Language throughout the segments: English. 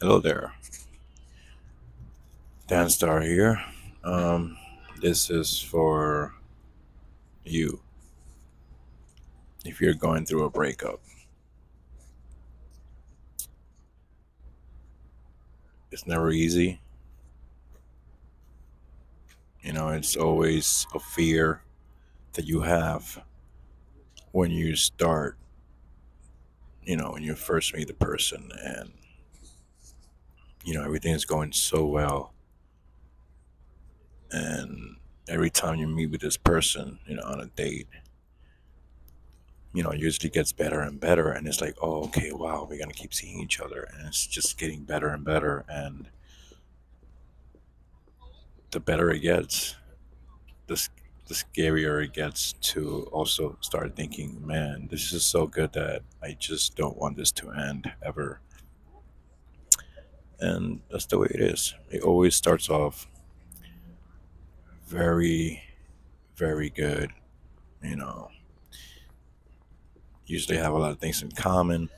Hello there, Dan Star here. Um, this is for you if you're going through a breakup. It's never easy. It's always a fear that you have when you start, when you first meet the person and, everything is going so well. And every time you meet with this person, on a date, it usually gets better and better. And it's like, oh, okay, wow, we're going to keep seeing each other. And it's just getting better and better. And the better it gets, the, the scarier it gets to also start thinking, man, this is so good that I just don't want this to end ever. And that's the way it is. It always starts off very, very good. You know, usually have a lot of things in common.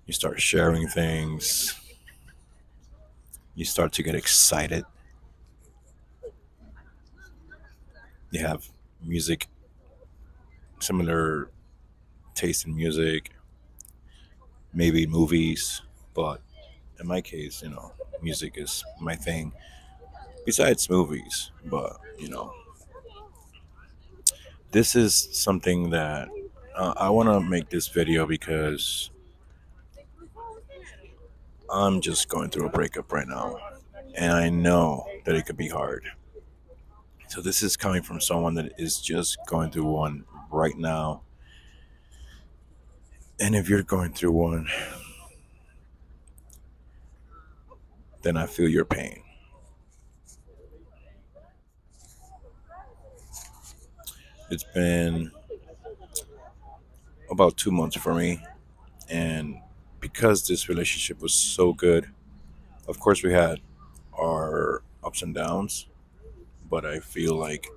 You start sharing things. You start to get excited. You have music, similar taste in music, maybe movies. But in my case, music is my thing besides movies. But this is something that I want to make this video because I'm just going through a breakup right now, and I know that it could be hard. So this is coming from someone that is just going through one right now. And if you're going through one, then I feel your pain. It's been about 2 months for me, and because this relationship was so good, of course we had our ups and downs, but I feel like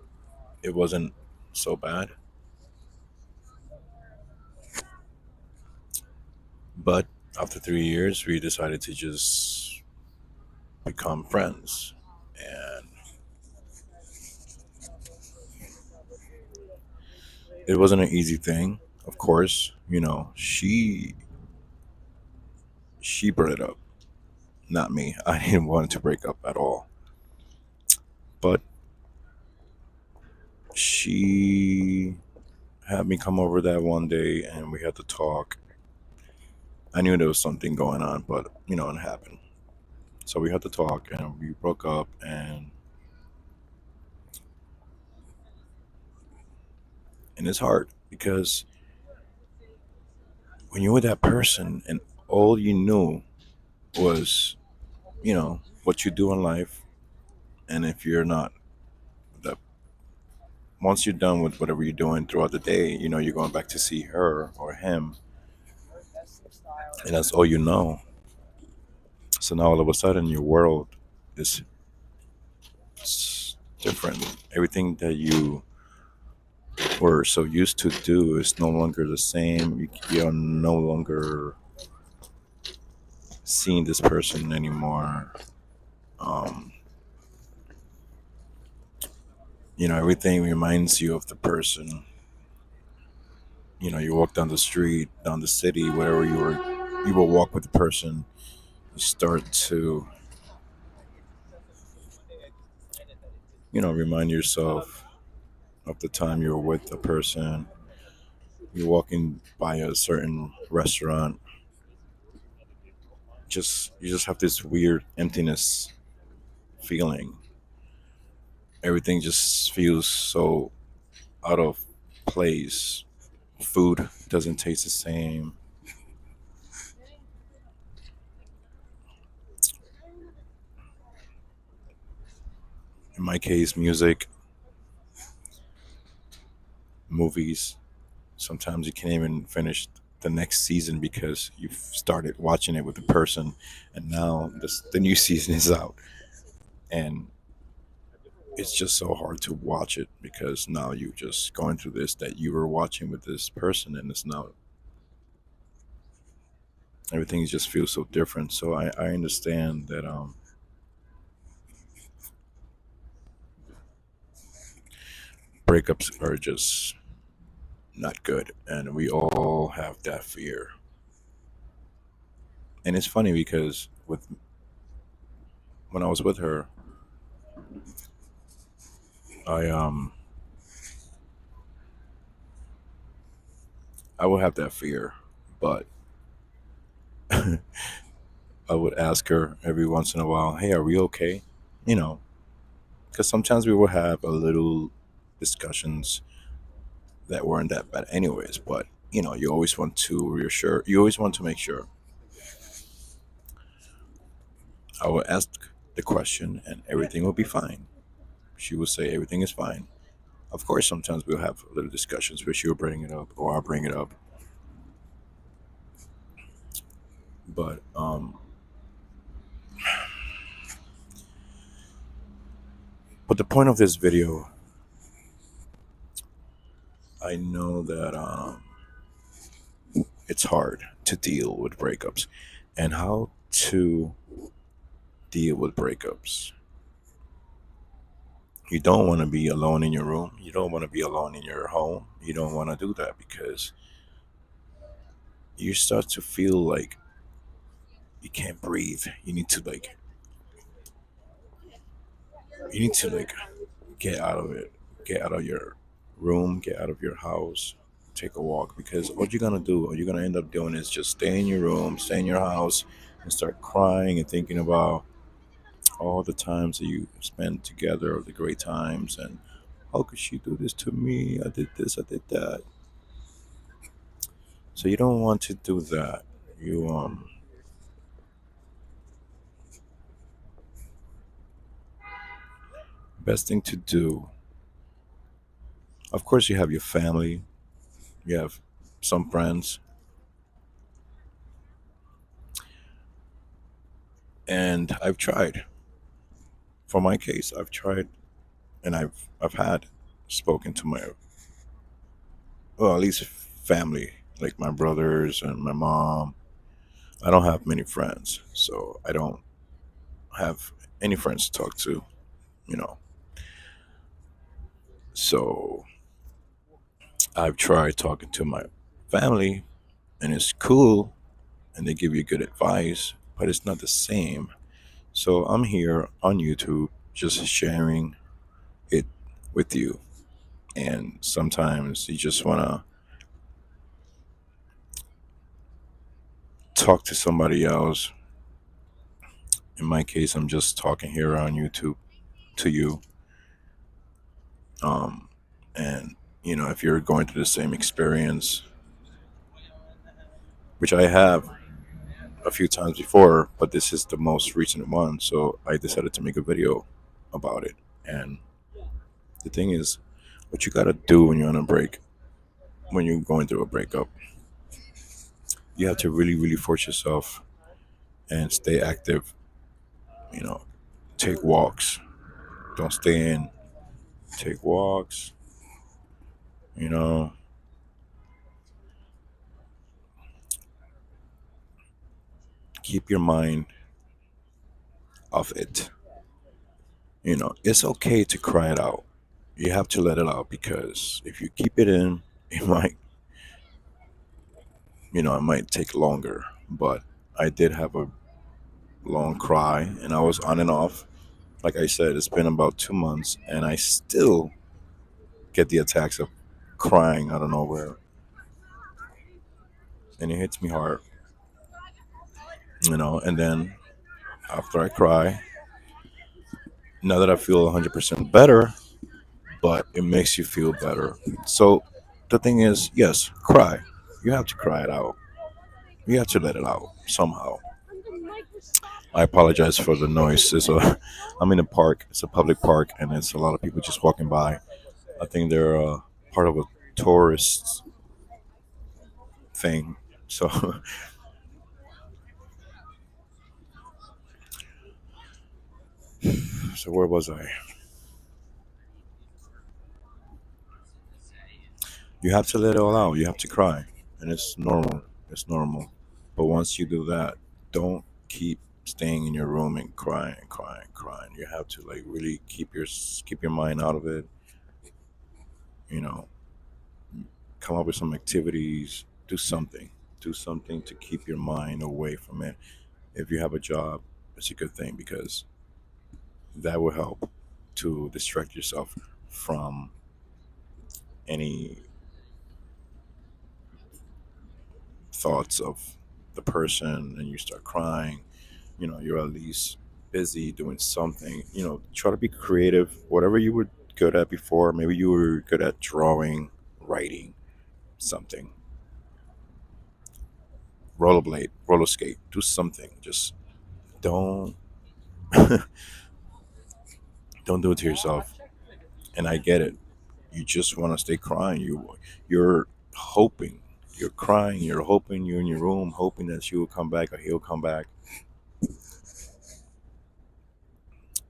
it wasn't so bad. But after 3 years, we decided to just become friends. And it wasn't an easy thing, of course. She brought it up, not me. I didn't want to break up at all. But she had me come over that one day and we had to talk. I knew there was something going on, but it happened. So we had to talk and we broke up, and it's hard because when you're with that person and all you knew was, what you do in life, and if you're not that once you're done with whatever you're doing throughout the day, you're going back to see her or him, and that's all you know. So now all of a sudden your world is different. Everything that you were so used to do is no longer the same. You're no longer seeing this person anymore. Um, everything reminds you of the person. You walk down the street, down the city, wherever you will walk with the person. You start to, remind yourself of the time you were with the person. You're walking by a certain restaurant. You just have this weird emptiness feeling. Everything just feels so out of place. Food doesn't taste the same. In my case, music, movies. Sometimes you can't even finish the next season because you've started watching it with the person, and now the new season is out, and it's just so hard to watch it because now you're just going through this that you were watching with this person, and it's now Everything just feels so different. So I understand that breakups are just not good, and we all have that fear. And it's funny because with when I was with her, I I would have that fear, but I would ask her every once in a while, "Hey, are we okay?" You know, because sometimes we will have a little discussions that weren't that bad, anyways. But you always want to reassure. You always want to make sure. I will ask the question, and everything will be fine. She will say everything is fine. Of course, sometimes we'll have little discussions where she'll bring it up or I'll bring it up. But the point of this video, I know that it's hard to deal with breakups and how to deal with breakups. You don't want to be alone in your room. You don't want to be alone in your home. You don't want to do that because you start to feel like you can't breathe. You need to get out of it. Get out of your room, get out of your house, take a walk because what you're gonna do, what you're gonna end up doing is just stay in your room, stay in your house and start crying and thinking about all the times that you spent together, the great times and how could she do this to me? I did this, I did that. So you don't want to do that. You best thing to do. Of course you have your family, you have some friends, and I've tried. For my case, I've tried and I've had spoken to my well, at least family, like my brothers and my mom. I don't have many friends, so I don't have any friends to talk to, you know. So I've tried talking to my family, and it's cool, and they give you good advice, but it's not the same. So I'm here on YouTube just sharing it with you. And sometimes you just want to talk to somebody else. In my case, I'm just talking here on YouTube to you. Um, and, if you're going through the same experience, which I have a few times before, but this is the most recent one. So I decided to make a video about it. And the thing is, what you got to do when you're on a break, when you're going through a breakup, you have to really, really force yourself and stay active. You know, take walks. Don't stay in. Take walks. You know, keep your mind off it. It's okay to cry it out. You have to let it out because if you keep it in, it might, it might take longer. But I did have a long cry and I was on and off. Like I said, it's been about 2 months and I still get the attacks of crying out of nowhere. And it hits me hard, and then after I cry, now that I feel 100% better, but it makes you feel better. So the thing is, yes, cry. You have to cry it out. You have to let it out somehow. I apologize for the noise. I'm in a park. It's a public park, and it's a lot of people just walking by. I think they're part of a tourist thing. So, so where was I? You have to let it all out. You have to cry, and it's normal. It's normal, But once you do that, don't keep staying in your room and crying and crying and crying. You have to like really keep your mind out of it. You know, come up with some activities, do something to keep your mind away from it. If you have a job, it's a good thing because that will help to distract yourself from any thoughts of the person and you start crying. You're at least busy doing something. Try to be creative. Whatever you were good at before, maybe you were good at drawing, writing, something. Rollerblade, roller skate, do something. Just don't don't do it to yourself. And I get it. You just want to stay crying. You're hoping. You're crying. You're hoping. You're in your room, hoping that she will come back or he'll come back.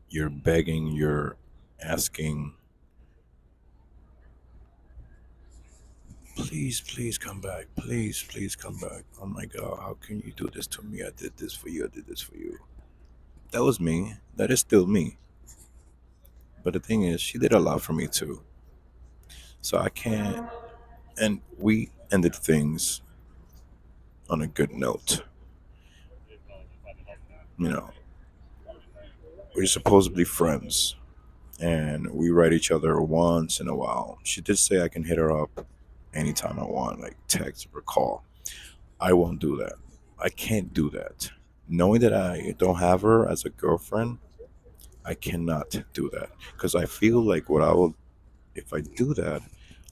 You're begging. You're asking. Please, please come back. Please, please come back. Oh my God, how can you do this to me? I did this for you. I did this for you. That was me. That is still me. But the thing is, she did a lot for me too. So I can't. And we ended things on a good note. You know, we're supposedly friends and we write each other once in a while. She did say I can hit her up anytime I want, like text or call. I won't do that. I can't do that. Knowing that I don't have her as a girlfriend, I cannot do that because I feel like what I will, if I do that,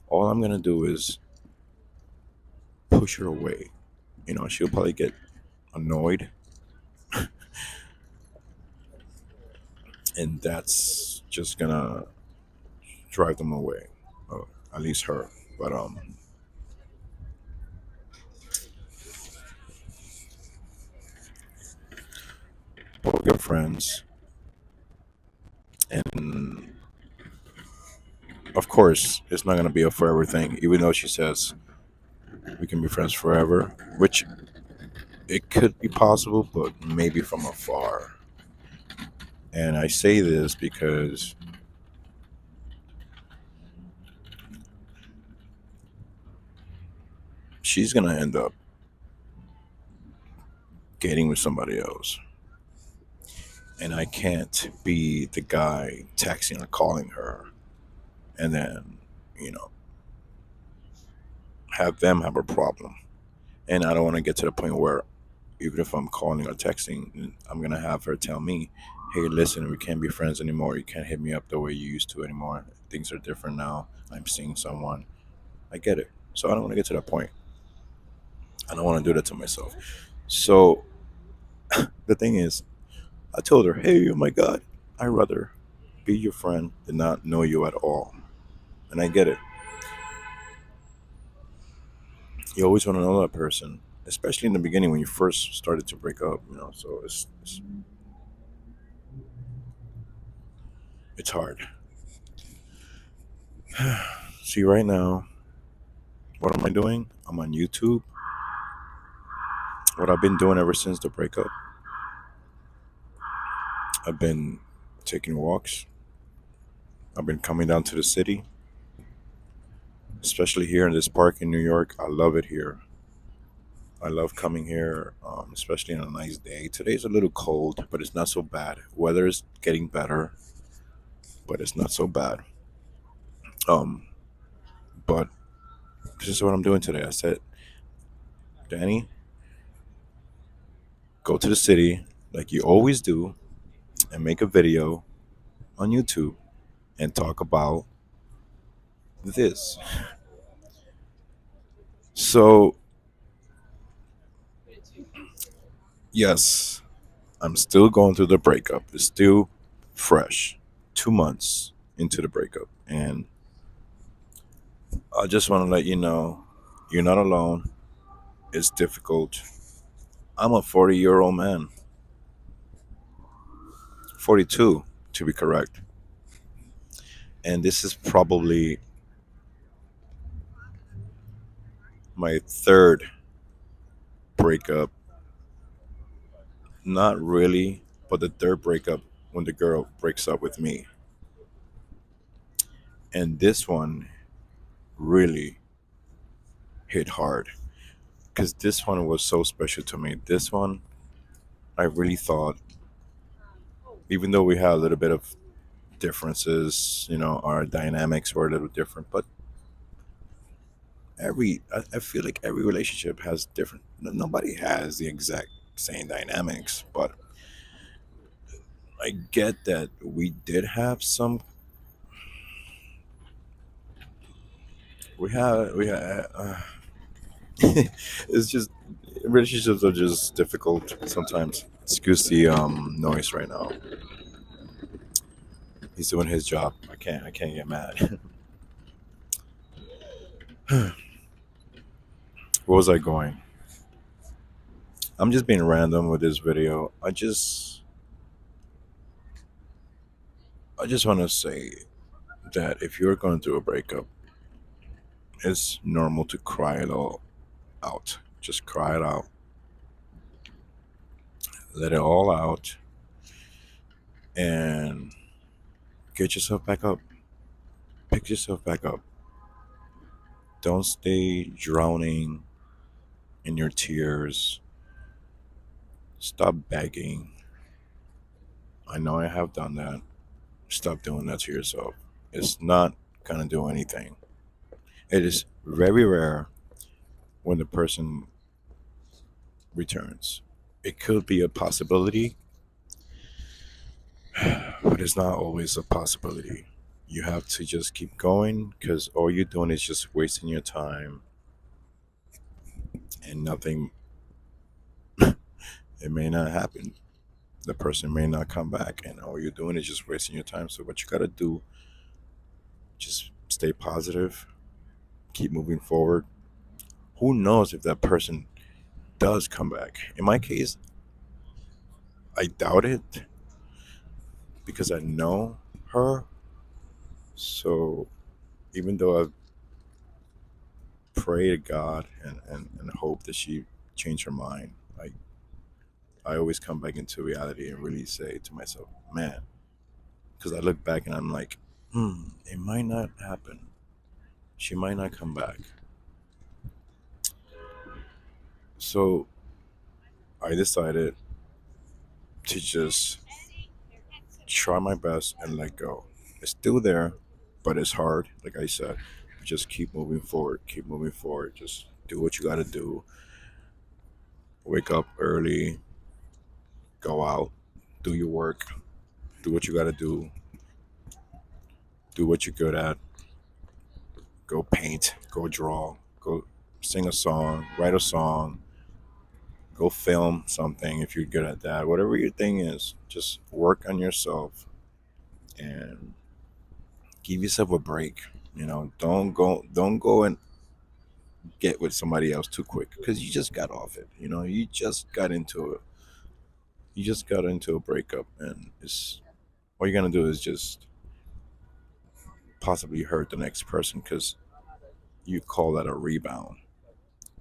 all I'm gonna do is push her away. She'll probably get annoyed, and that's just gonna drive them away, or at least her. But we're good friends, and of course, it's not gonna be a forever thing. Even though she says we can be friends forever, which it could be possible, but maybe from afar. And I say this because she's gonna end up getting with somebody else. And I can't be the guy texting or calling her and then, you know, have them have a problem. And I don't want to get to the point where even if I'm calling or texting, I'm going to have her tell me, hey, listen, we can't be friends anymore. You can't hit me up the way you used to anymore. Things are different now. I'm seeing someone. I get it. So I don't want to get to that point. I don't want to do that to myself. So the thing is, I told her, hey, oh my God, I'd rather be your friend than not know you at all. And I get it. You always want to know that person, especially in the beginning when you first started to break up, so it's hard. See, right now, what am I doing? I'm on YouTube. What I've been doing ever since the breakup, I've been taking walks. I've been coming down to the city, especially here in this park in New York. I love it here. I love coming here, especially on a nice day. Today's a little cold, but it's not so bad. Weather is getting better, but it's not so bad. Um, but this is what I'm doing today. I said, Danny, go to the city like you always do and make a video on YouTube and talk about this. So, yes, I'm still going through the breakup. It's still fresh. 2 months into the breakup. And I just want to let you know you're not alone. It's difficult. I'm a 40-year-old man, 42 to be correct. And this is probably my third breakup Not really, but the third breakup when the girl breaks up with me. And this one really hit hard because this one was so special to me. This one, I really thought, even though we had a little bit of differences, our dynamics were a little different, but I feel like every relationship has different, nobody has the exact same dynamics, but I get that we did have some, it's just, relationships are just difficult sometimes. Excuse the noise right now. He's doing his job. I can't get mad. Where was I going? I'm just being random with this video. I just want to say that if you're going through a breakup, it's normal to cry it all out. Just cry it out. Let it all out and get yourself back up. Pick yourself back up. Don't stay drowning in your tears. Stop begging. I know I have done that. Stop doing that to yourself. It's not gonna do anything. It is very rare when the person returns. It could be a possibility, but it's not always a possibility. You have to just keep going because all you're doing is just wasting your time and nothing, it may not happen. The person may not come back, and all you're doing is just wasting your time. So, what you got to do, just stay positive, keep moving forward. Who knows if that person does come back? In my case, I doubt it because I know her. So, even though I pray to God and hope that she change her mind, I always come back into reality and really say to myself, man, because I look back and I'm like, it might not happen. She might not come back. So I decided to just try my best and let go. It's still there, but it's hard. Like I said, just keep moving forward. Keep moving forward. Just do what you got to do. Wake up early. Go out. Do your work. Do what you got to do. Do what you're good at. Go paint. Go draw. Go sing a song. Write a song. Go film something if you're good at that. Whatever your thing is, just work on yourself and give yourself a break. Don't go and get with somebody else too quick because you just got off it. You just got into a breakup, and it's all you're gonna do is just possibly hurt the next person because you call that a rebound.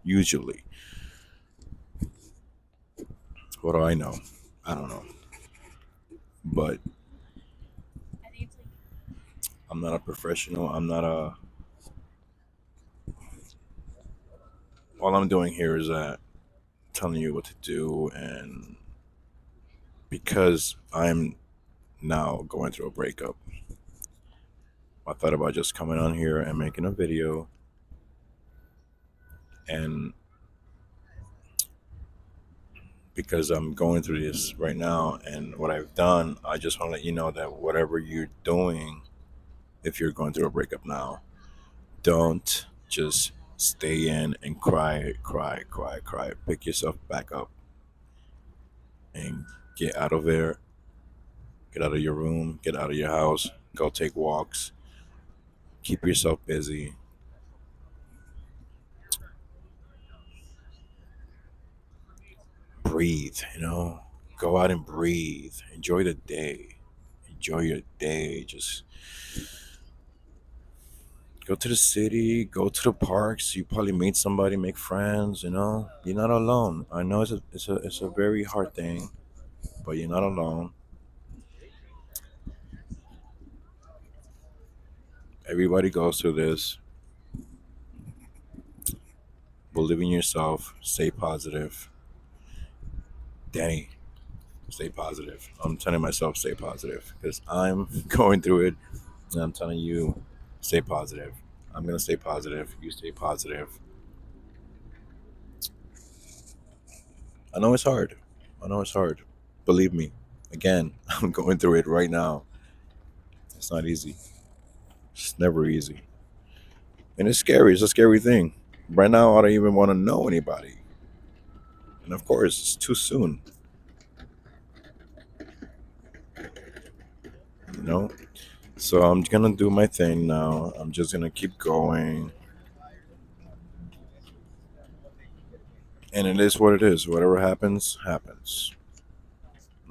Usually, what do I know? I don't know, but I'm not a professional. I'm not a. All I'm doing here is that telling you what to do, and because I'm now going through a breakup, I thought about just coming on here and making a video. And because I'm going through this right now and what I've done, I just want to let you know that whatever you're doing, if you're going through a breakup now, don't just stay in and cry, cry, cry, cry. Pick yourself back up and get out of there, get out of your room, get out of your house, go take walks, keep yourself busy. Breathe, go out and breathe. Enjoy the day. Enjoy your day. Just go to the city, go to the parks. You probably meet somebody, make friends. You're not alone. I know it's a very hard thing. but you're not alone. Everybody goes through this. Believe in yourself. Stay positive. Danny, stay positive. I'm telling myself stay positive because I'm going through it, and I'm telling you stay positive. I'm gonna stay positive. You stay positive. I know it's hard. I know it's hard. Believe me. Again, I'm going through it right now. It's not easy. It's never easy. And it's scary. It's a scary thing. Right now, I don't even want to know anybody. And of course, it's too soon, you know? So I'm going to do my thing now. I'm just going to keep going. And it is what it is. Whatever happens, happens.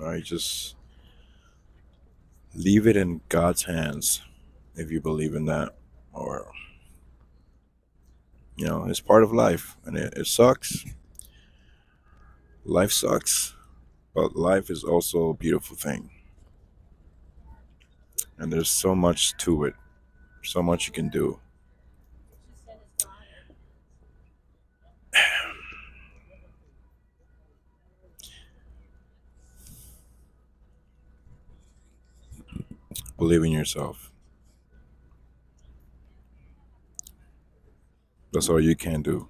All right? Just leave it in God's hands if you believe in that. Or, it's part of life. And it sucks. Life sucks. But life is also a beautiful thing. And there's so much to it, so much you can do. Believe in yourself. That's all you can do.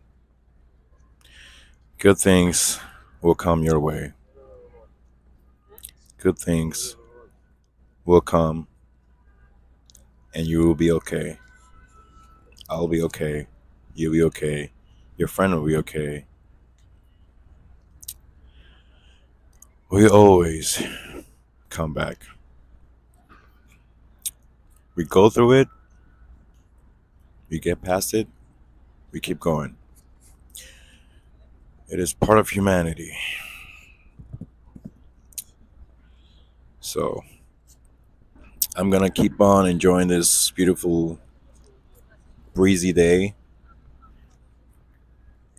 Good things will come your way. Good things will come, and you will be okay. I'll be okay. You'll be okay. Your friend will be okay. We always come back. We go through it, we get past it, we keep going. It is part of humanity. So I'm going to keep on enjoying this beautiful, breezy day.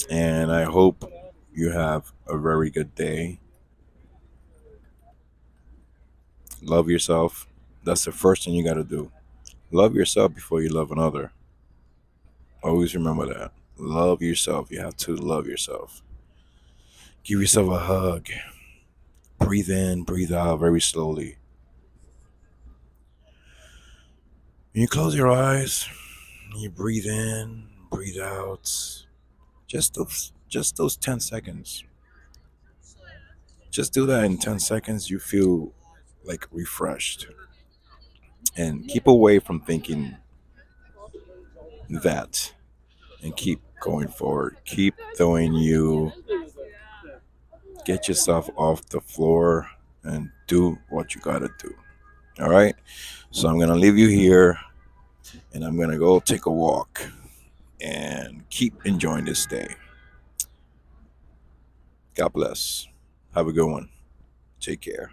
And I hope you have a very good day. Love yourself. That's the first thing you got to do. Love yourself before you love another. Always remember that. Love yourself. You have to love yourself. Give yourself a hug. Breathe in, breathe out very slowly. When you close your eyes, you breathe in, breathe out. Just those 10 seconds. Just do that in 10 seconds. You feel like refreshed. And keep away from thinking that and keep going forward. Keep throwing you. Get yourself off the floor and do what you gotta do. All right. So I'm gonna leave you here and I'm gonna go take a walk and keep enjoying this day. God bless. Have a good one. Take care.